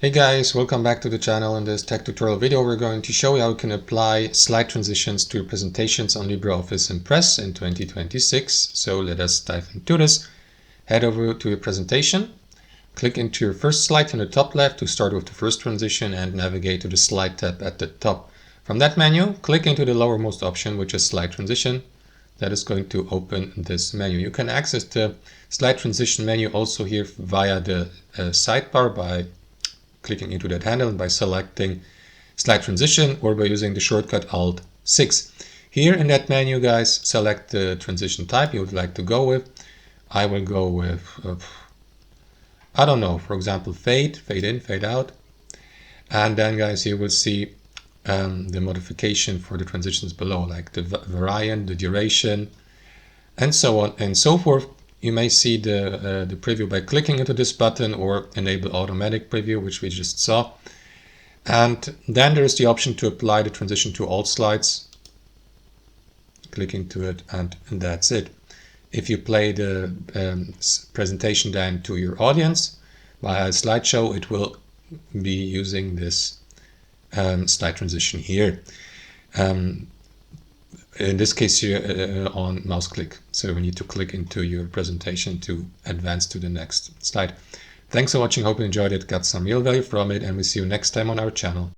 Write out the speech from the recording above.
Hey guys, welcome back to the channel. In this tech tutorial video, we're going to show you how you can apply slide transitions to your presentations on LibreOffice Impress in 2026. So let us dive into this. Head over to your presentation, click into your first slide in the top left to start with the first transition and navigate to the slide tab at the top. From that menu, click into the lowermost option, which is slide transition. That is going to open this menu. You can access the slide transition menu also here via the sidebar by clicking into that handle and by selecting slide transition or by using the shortcut Alt-6. Here in that menu, guys, select the transition type you would like to go with. I will go with, I don't know, for example, fade in, fade out. And then, guys, you will see the modification for the transitions below, like the variant, the duration, and so on and so forth. You may see the preview by clicking into this button or enable automatic preview, which we just saw. And then there's the option to apply the transition to all slides. Click into it and that's it. If you play the presentation then to your audience via a slideshow, it will be using this slide transition here. In this case here on mouse click. So we need to click into your presentation to advance to the next slide. Thanks for watching. Hope you enjoyed it, got some real value from it, and we'll see you next time on our channel.